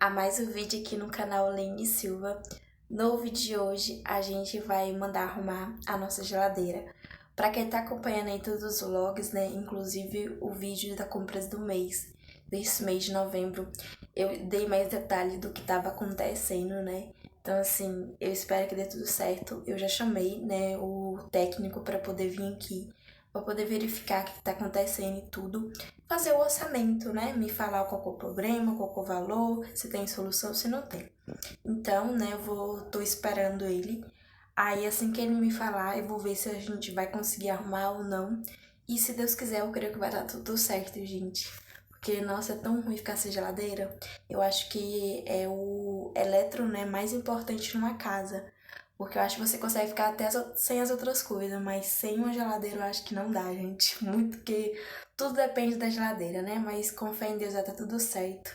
a mais um vídeo aqui no canal Lene Silva. No vídeo de hoje a gente vai mandar arrumar a nossa geladeira. Pra quem tá acompanhando aí todos os vlogs, né, inclusive o vídeo da compras do mês, desse mês de novembro, eu dei mais detalhe do que tava acontecendo, né. Então assim, eu espero que dê tudo certo. Eu já chamei, né, o técnico pra poder vir aqui, pra poder verificar o que tá acontecendo e tudo. Fazer o orçamento, né? Me falar qual que é o problema, qual que é o valor, se tem solução, se não tem. Então, né, tô esperando ele. Aí, assim que ele me falar, eu vou ver se a gente vai conseguir arrumar ou não. E se Deus quiser, eu creio que vai dar tudo certo, gente. Porque, nossa, é tão ruim ficar sem geladeira. Eu acho que é o eletro, né, mais importante numa casa. Porque eu acho que você consegue ficar até sem as outras coisas, mas sem uma geladeira eu acho que não dá, gente. Muito que tudo depende da geladeira, né? Mas com fé em Deus vai dar tudo certo.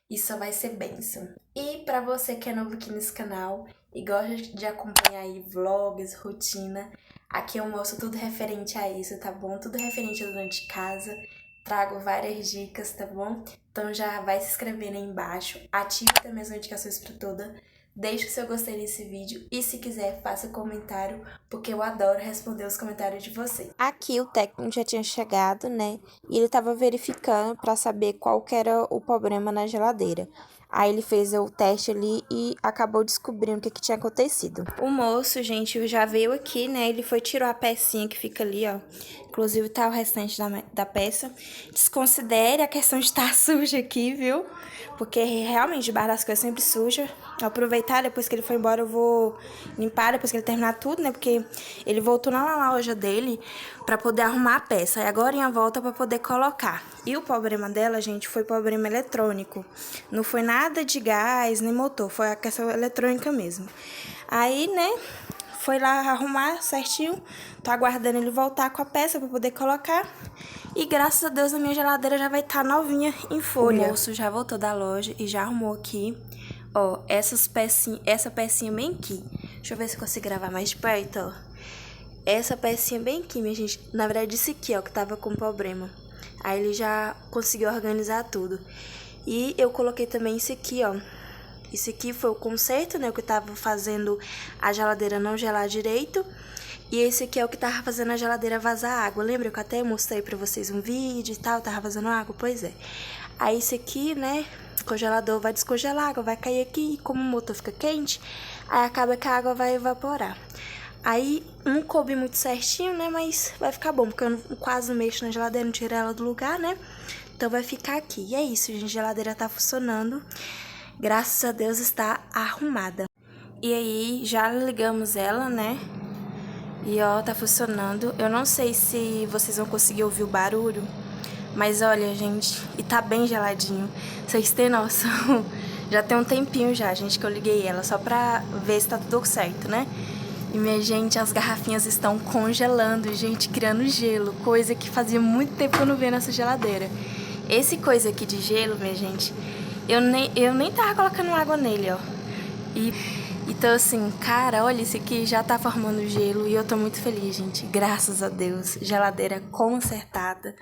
Isso vai ser bênção. E pra você que é novo aqui nesse canal e gosta de acompanhar aí vlogs, rotina, aqui eu mostro tudo referente a isso, tá bom? Tudo referente ao dona de casa. Trago várias dicas, tá bom? Então já vai se inscrevendo aí embaixo, ative também as notificações para toda. Deixe o seu gostei nesse vídeo e se quiser faça comentário, porque eu adoro responder os comentários de vocês. Aqui o técnico já tinha chegado, né? E ele tava verificando para saber qual que era o problema na geladeira. Aí ele fez o teste ali e acabou descobrindo o que tinha acontecido. O moço, gente, já veio aqui, né? Ele foi tirou a pecinha que fica ali, ó. Inclusive tá o restante da peça. Desconsidere a questão de estar suja aqui, viu? Porque realmente debaixo das coisas sempre suja. Aproveitar, depois que ele foi embora, eu vou limpar depois que ele terminar tudo, né? Porque ele voltou na loja dele pra poder arrumar a peça. E agora em a volta pra poder colocar. E o problema dela, gente, foi problema eletrônico. Não foi nada de gás, nem motor. Foi a questão eletrônica mesmo. Aí, né? Foi lá arrumar certinho. Tô aguardando ele voltar com a peça pra poder colocar. E graças a Deus a minha geladeira já vai estar novinha em folha. O moço já voltou da loja e já arrumou aqui. Ó, essa pecinha bem aqui. Deixa eu ver se eu consigo gravar mais de perto, ó. Essa pecinha bem aqui, minha gente. Na verdade, isso aqui, ó, que tava com problema. Aí ele já conseguiu organizar tudo. E eu coloquei também isso aqui, ó. Isso aqui foi o conserto, né? O que tava fazendo a geladeira não gelar direito. E esse aqui é o que tava fazendo a geladeira vazar água. Lembra que eu até mostrei pra vocês um vídeo e tal? Tava vazando água? Pois é. Aí esse aqui, né? O congelador vai descongelar, a água vai cair aqui. E como o motor fica quente, aí acaba que a água vai evaporar. Aí não coube muito certinho, né? Mas vai ficar bom, porque eu quase não mexo na geladeira, não tirei ela do lugar, né? Então vai ficar aqui. E é isso, gente. A geladeira tá funcionando. Graças a Deus está arrumada. E aí, já ligamos ela, né? E ó, tá funcionando. Eu não sei se vocês vão conseguir ouvir o barulho, mas olha, gente, e tá bem geladinho. Vocês têm noção? Já tem um tempinho já, gente, que eu liguei ela, só pra ver se tá tudo certo, né? E, minha gente, as garrafinhas estão congelando, gente, criando gelo. Coisa que fazia muito tempo que eu não via nessa geladeira. Esse coisa aqui de gelo, minha gente, eu nem tava colocando água nele, ó. Então, assim, cara, olha, esse aqui já tá formando gelo e eu tô muito feliz, gente. Graças a Deus. Geladeira consertada.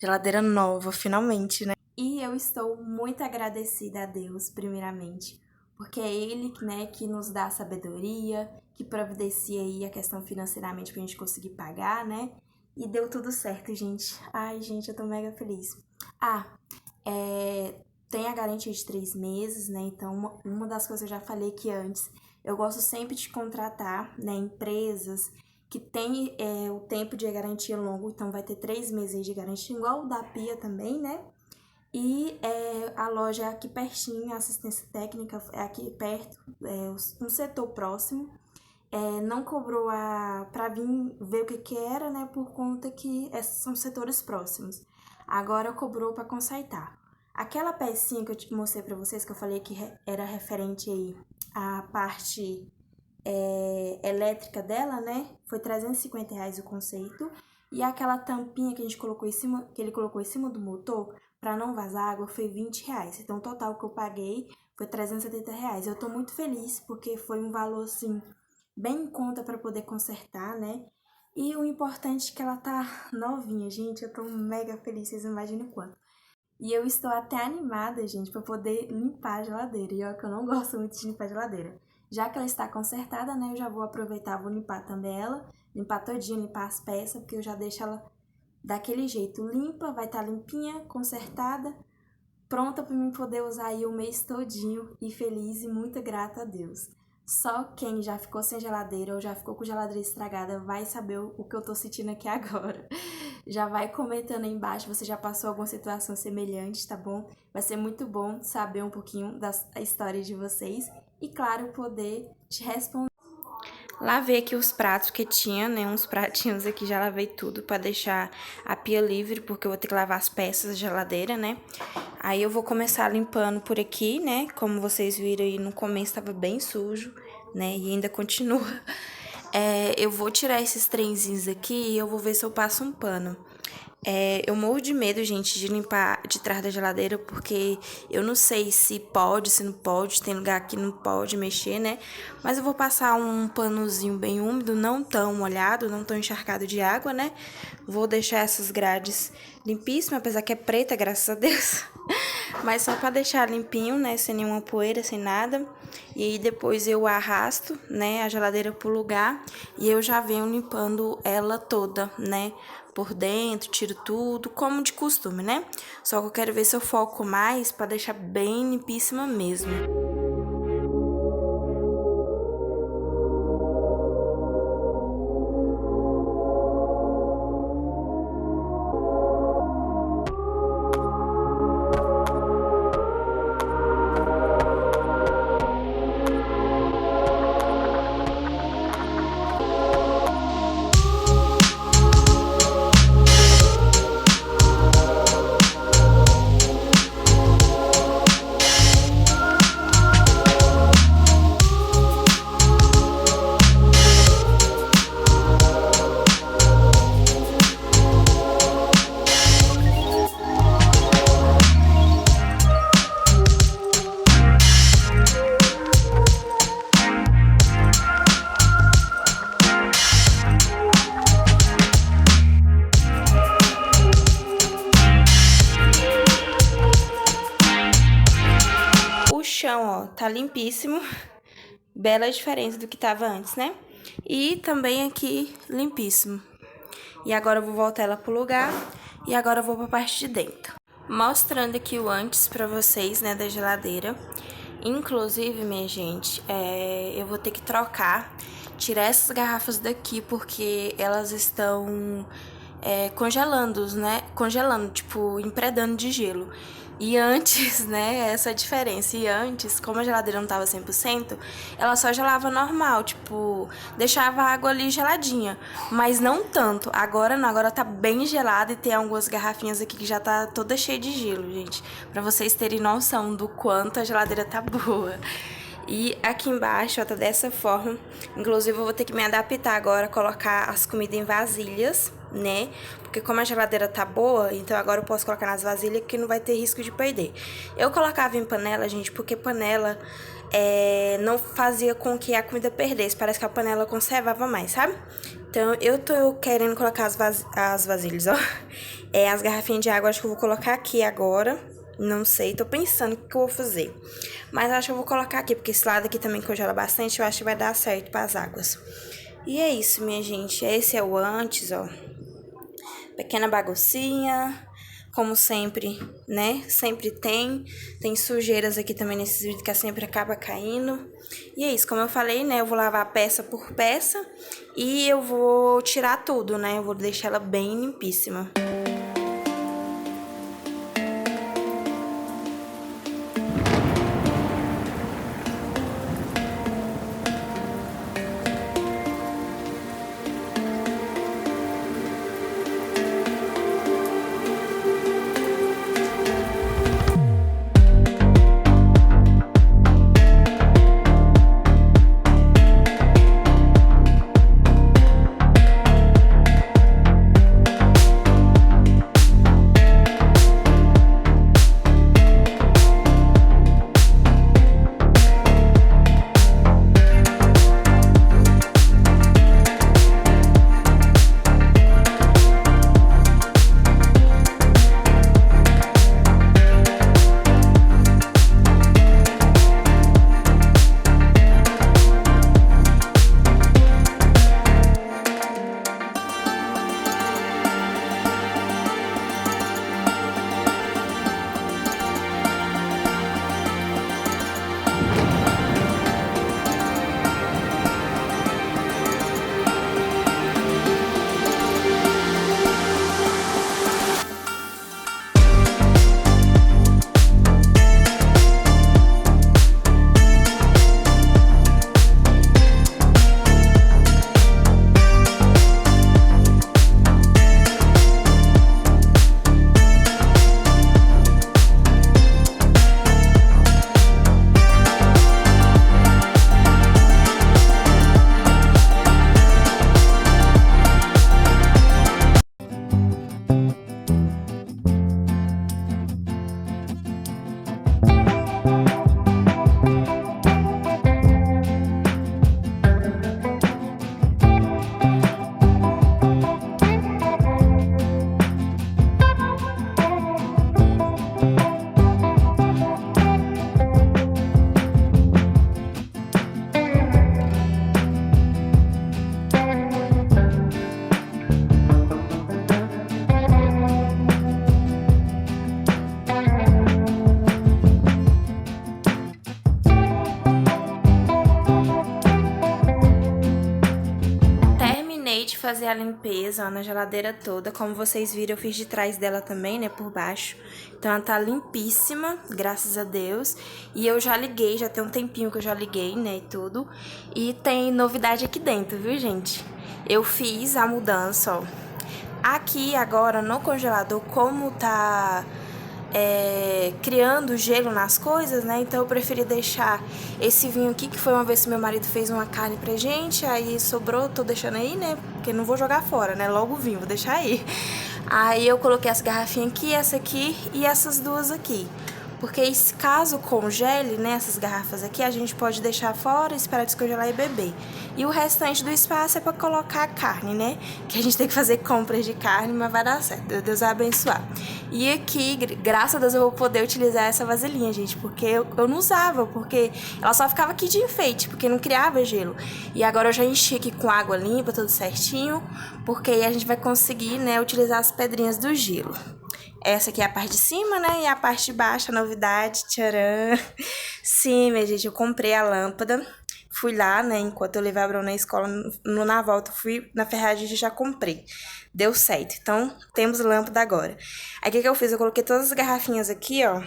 Geladeira nova, finalmente, né? E eu estou muito agradecida a Deus, primeiramente, porque é Ele, né, que nos dá a sabedoria, que providencia aí a questão financeiramente pra gente conseguir pagar, né? E deu tudo certo, gente. Ai, gente, eu tô mega feliz. Ah, tem a garantia de 3 meses, né? Então, uma das coisas que eu já falei que antes, eu gosto sempre de contratar, né, empresas que tem o tempo de garantia longo, então vai ter 3 meses de garantia, igual o da Pia também, né? E a loja é aqui pertinho, a assistência técnica é aqui perto, um setor próximo. Não cobrou pra vir ver o que era, né? Por conta que são setores próximos. Agora cobrou pra consertar. Aquela pecinha que eu te mostrei pra vocês, que eu falei que era referente aí à parte elétrica dela, né? Foi R$ 350 o conserto. E aquela tampinha que ele colocou em cima do motor, para não vazar água, foi R$ 20. Então, o total que eu paguei foi R$ 370. Eu tô muito feliz, porque foi um valor, assim, bem em conta para poder consertar, né? E o importante é que ela tá novinha, gente. Eu tô mega feliz, vocês imaginam quanto. E eu estou até animada, gente, para poder limpar a geladeira. E olha que eu não gosto muito de limpar a geladeira. Já que ela está consertada, né, eu já vou aproveitar, vou limpar também ela, limpar todinha, limpar as peças, porque eu já deixo ela daquele jeito limpa, vai estar limpinha, consertada, pronta para mim poder usar aí o mês todinho e feliz e muito grata a Deus. Só quem já ficou sem geladeira ou já ficou com geladeira estragada vai saber o que eu tô sentindo aqui agora. Já vai comentando aí embaixo, você já passou alguma situação semelhante, tá bom? Vai ser muito bom saber um pouquinho da história de vocês e, claro, poder te responder. Lavei aqui os pratos que tinha, né? Uns pratinhos aqui, já lavei tudo pra deixar a pia livre, porque eu vou ter que lavar as peças da geladeira, né? Aí eu vou começar limpando por aqui, né? Como vocês viram aí no começo, tava bem sujo, né? E ainda continua. Eu vou tirar esses trenzinhos aqui e eu vou ver se eu passo um pano. Eu morro de medo, gente, de limpar de trás da geladeira, porque eu não sei se pode, se não pode, tem lugar que não pode mexer, né? Mas eu vou passar um panozinho bem úmido, não tão molhado, não tão encharcado de água, né? Vou deixar essas grades limpíssimas, apesar que é preta, graças a Deus. Mas só pra deixar limpinho, né? Sem nenhuma poeira, sem nada. E aí depois eu arrasto, né, a geladeira pro lugar e eu já venho limpando ela toda, né? Por dentro, tiro tudo, como de costume, né? Só que eu quero ver se eu foco mais pra deixar bem limpíssima mesmo. Chão, ó, tá limpíssimo, bela diferença do que tava antes, né? E também aqui limpíssimo. E agora eu vou voltar ela pro lugar e agora eu vou pra parte de dentro. Mostrando aqui o antes pra vocês, né, da geladeira. Inclusive, minha gente, eu vou ter que trocar, tirar essas garrafas daqui porque elas estão congelando, né? Congelando, tipo, empredando de gelo. E antes, né, essa é a diferença. E antes, como a geladeira não tava 100%, ela só gelava normal, tipo, deixava a água ali geladinha. Mas não tanto. Agora não, agora tá bem gelada e tem algumas garrafinhas aqui que já tá toda cheia de gelo, gente. Pra vocês terem noção do quanto a geladeira tá boa. E aqui embaixo, ó, tá dessa forma. Inclusive, eu vou ter que me adaptar agora, colocar as comidas em vasilhas, né? Porque como a geladeira tá boa, então agora eu posso colocar nas vasilhas que não vai ter risco de perder. Eu colocava em panela, gente, porque panela não fazia com que a comida perdesse. Parece que a panela conservava mais, sabe? Então, eu tô querendo colocar as vasilhas, ó. As garrafinhas de água, acho que eu vou colocar aqui agora. Não sei, tô pensando o que eu vou fazer. Mas acho que eu vou colocar aqui, porque esse lado aqui também congela bastante. Eu acho que vai dar certo para as águas. E é isso, minha gente. Esse é o antes, ó. Pequena baguncinha. Como sempre, né? Sempre tem. Tem sujeiras aqui também nesses vídeos que sempre acaba caindo. E é isso, como eu falei, né? Eu vou lavar peça por peça. E eu vou tirar tudo, né? Eu vou deixar ela bem limpíssima. fazer a limpeza, ó, na geladeira toda. Como vocês viram, eu fiz de trás dela também, né, por baixo. Então ela tá limpíssima, graças a Deus. E eu já liguei, já tem um tempinho que eu já liguei, né, e tudo. E tem novidade aqui dentro, viu, gente? Eu fiz a mudança, ó. Aqui agora no congelador, como tá criando gelo nas coisas, né? Então eu preferi deixar esse vinho aqui, que foi uma vez que meu marido fez uma carne pra gente, aí sobrou, tô deixando aí, né? Porque não vou jogar fora, né? Logo o vinho, vou deixar aí. Aí eu coloquei essa garrafinha aqui, essa aqui e essas duas aqui. Porque caso congele, né, essas garrafas aqui, a gente pode deixar fora, esperar descongelar e beber. E o restante do espaço é pra colocar a carne, né? Que a gente tem que fazer compras de carne, mas vai dar certo. Deus vai abençoar. E aqui, graças a Deus, eu vou poder utilizar essa vasilhinha, gente. Porque eu não usava, porque ela só ficava aqui de enfeite, porque não criava gelo. E agora eu já enchi aqui com água limpa, tudo certinho. Porque aí a gente vai conseguir, né, utilizar as pedrinhas do gelo. Essa aqui é a parte de cima, né? E a parte de baixo, a novidade. Tcharam! Sim, minha gente, eu comprei a lâmpada. Fui lá, né? Enquanto eu levei a Bruna na escola, na volta, fui na ferragem e já comprei. Deu certo. Então, temos lâmpada agora. Aí, o que eu fiz? Eu coloquei todas as garrafinhas aqui, ó.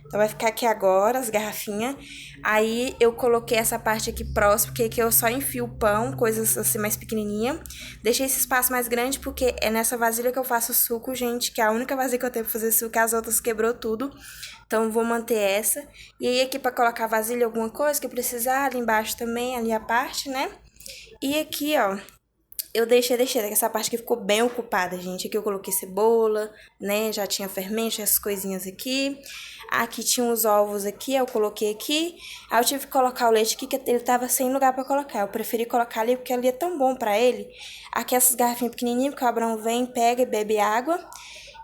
Então, vai ficar aqui agora, as garrafinhas. Aí, eu coloquei essa parte aqui próxima, porque aqui eu só enfio o pão, coisas assim mais pequenininha. Deixei esse espaço mais grande, porque é nessa vasilha que eu faço suco, gente, que é a única vasilha que eu tenho pra fazer suco, as outras quebrou tudo. Então, vou manter essa. E aí, aqui pra colocar vasilha, alguma coisa que eu precisar, ali embaixo também, ali a parte, né? E aqui, ó, eu deixei, essa parte aqui ficou bem ocupada, gente. Aqui eu coloquei cebola, né? Já tinha fermento, essas coisinhas aqui. Aqui tinha uns ovos aqui, eu coloquei aqui. Aí eu tive que colocar o leite aqui, que ele tava sem lugar pra colocar. Eu preferi colocar ali, porque ali é tão bom pra ele. Aqui essas garrafinhas pequenininhas, porque o Abraão vem, pega e bebe água.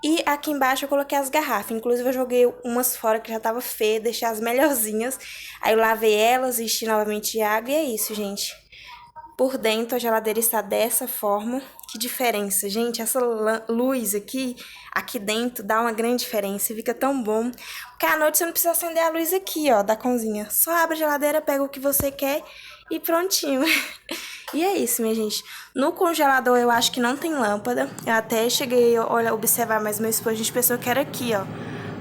E aqui embaixo eu coloquei as garrafas. Inclusive eu joguei umas fora que já tava feias, deixei as melhorzinhas. Aí eu lavei elas, enchi novamente de água e é isso, gente. Por dentro a geladeira está dessa forma. Que diferença, gente. Essa luz aqui dentro, dá uma grande diferença. Fica tão bom. Porque à noite você não precisa acender a luz aqui, ó, da cozinha. Só abre a geladeira, pega o que você quer e prontinho. E é isso, minha gente. No congelador eu acho que não tem lâmpada. Eu até cheguei a observar, mas meu esposo, a gente pensou que era aqui, ó.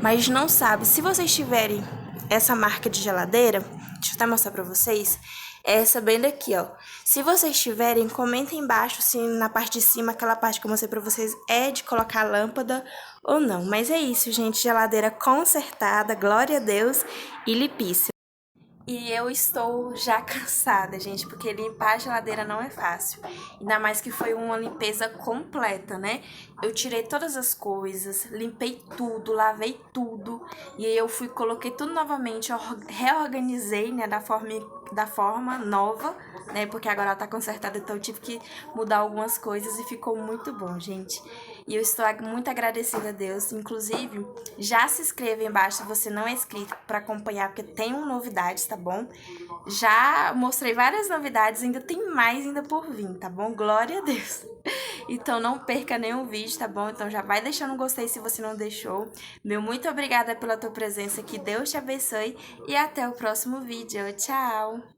Mas não sabe. Se vocês tiverem essa marca de geladeira, deixa eu até mostrar pra vocês. Essa bem daqui, ó. Se vocês tiverem, comentem embaixo se na parte de cima, aquela parte que eu mostrei pra vocês, é de colocar lâmpada ou não. Mas é isso, gente. Geladeira consertada, glória a Deus, e limpíssima. E eu estou já cansada, gente, porque limpar a geladeira não é fácil. Ainda mais que foi uma limpeza completa, né? Eu tirei todas as coisas, limpei tudo, lavei tudo. E aí eu coloquei tudo novamente, eu reorganizei, né, da forma nova, né? Porque agora ela tá consertada, então eu tive que mudar algumas coisas e ficou muito bom, gente. E eu estou muito agradecida a Deus. Inclusive, já se inscreva aí embaixo se você não é inscrito para acompanhar, porque tem novidades, tá bom? Já mostrei várias novidades, ainda tem mais ainda por vir, tá bom? Glória a Deus! Então não perca nenhum vídeo, tá bom? Então já vai deixando um gostei se você não deixou. Meu muito obrigada pela tua presença, que Deus te abençoe e até o próximo vídeo. Tchau!